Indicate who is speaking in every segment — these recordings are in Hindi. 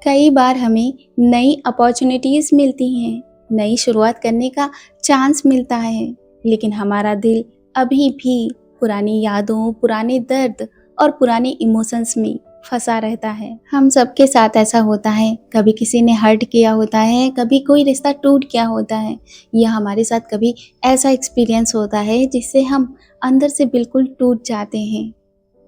Speaker 1: कई बार हमें नई अपॉर्चुनिटीज़ मिलती हैं, नई शुरुआत करने का चांस मिलता है, लेकिन हमारा दिल अभी भी पुरानी यादों, पुराने दर्द और पुराने इमोशंस में फंसा रहता है। हम सबके साथ ऐसा होता है, कभी किसी ने हर्ट किया होता है, कभी कोई रिश्ता टूट गया होता है, या हमारे साथ कभी ऐसा एक्सपीरियंस होता है जिससे हम अंदर से बिल्कुल टूट जाते हैं।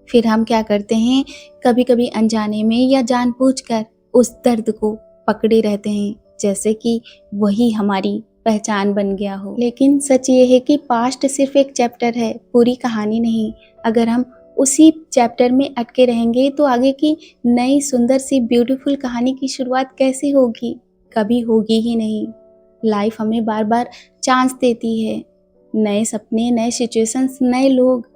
Speaker 1: फिर हम क्या करते हैं, कभी कभी अनजाने में या जानबूझकर उस दर्द को पकड़े रहते हैं, जैसे कि वही हमारी पहचान बन गया हो। लेकिन सच ये है कि पास्ट सिर्फ एक चैप्टर है, पूरी कहानी नहीं। अगर हम उसी चैप्टर में अटके रहेंगे तो आगे की नई सुंदर सी ब्यूटीफुल कहानी की शुरुआत कैसे होगी? कभी होगी ही नहीं। लाइफ हमें बार बार चांस देती है, नए सपने, नए सिचुएशंस, नए लोग।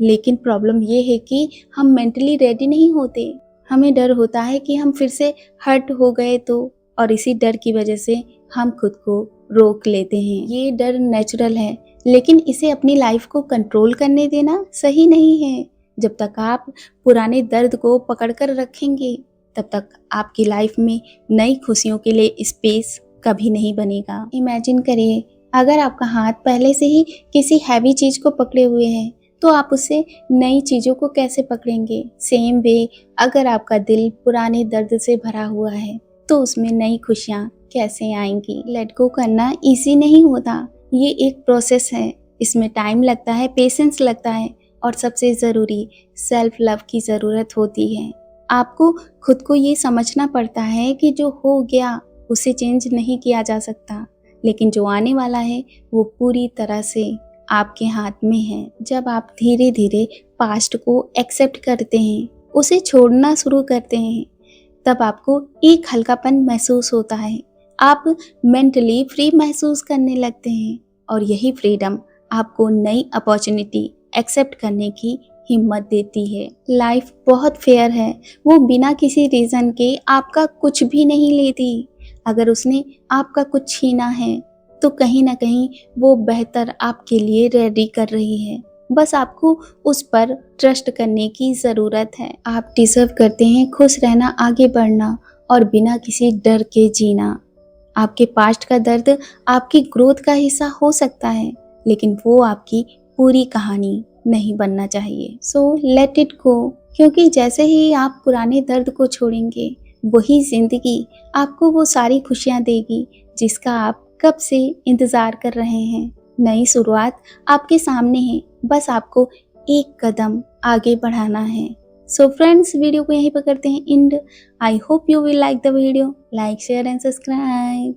Speaker 1: लेकिन प्रॉब्लम ये है कि हम मेंटली रेडी नहीं होते। हमें डर होता है कि हम फिर से हर्ट हो गए तो, और इसी डर की वजह से हम खुद को रोक लेते हैं। ये डर नेचुरल है, लेकिन इसे अपनी लाइफ को कंट्रोल करने देना सही नहीं है। जब तक आप पुराने दर्द को पकड़कर रखेंगे, तब तक आपकी लाइफ में नई खुशियों के लिए स्पेस कभी नहीं बनेगा। इमेजिन करिए, अगर आपका हाथ पहले से ही किसी हैवी चीज को पकड़े हुए है, तो आप उससे नई चीज़ों को कैसे पकड़ेंगे? सेम वे, अगर आपका दिल पुराने दर्द से भरा हुआ है, तो उसमें नई खुशियाँ कैसे आएंगी? लेट गो करना इजी नहीं होता, ये एक प्रोसेस है। इसमें टाइम लगता है, पेशेंस लगता है, और सबसे ज़रूरी सेल्फ लव की ज़रूरत होती है। आपको खुद को ये समझना पड़ता है कि जो हो गया उसे चेंज नहीं किया जा सकता, लेकिन जो आने वाला है वो पूरी तरह से आपके हाथ में है। जब आप धीरे धीरे पास्ट को एक्सेप्ट करते हैं, उसे छोड़ना शुरू करते हैं, तब आपको एक हल्कापन महसूस होता है। आप मेंटली फ्री महसूस करने लगते हैं, और यही फ्रीडम आपको नई अपॉर्चुनिटी एक्सेप्ट करने की हिम्मत देती है। लाइफ बहुत फेयर है, वो बिना किसी रीज़न के आपका कुछ भी नहीं लेती। अगर उसने आपका कुछ छीना है, तो कहीं ना कहीं वो बेहतर आपके लिए रेडी कर रही है। बस आपको उस पर ट्रस्ट करने की ज़रूरत है। आप डिजर्व करते हैं खुश रहना, आगे बढ़ना, और बिना किसी डर के जीना। आपके पास्ट का दर्द आपकी ग्रोथ का हिस्सा हो सकता है, लेकिन वो आपकी पूरी कहानी नहीं बनना चाहिए। सो लेट इट गो, क्योंकि जैसे ही आप पुराने दर्द को छोड़ेंगे, वही जिंदगी आपको वो सारी खुशियाँ देगी जिसका आप कब से इंतज़ार कर रहे हैं। नई शुरुआत आपके सामने है, बस आपको एक कदम आगे बढ़ाना है। सो फ्रेंड्स, वीडियो को यहीं पर करते हैं and. I hope you will like the video. Like, share and subscribe.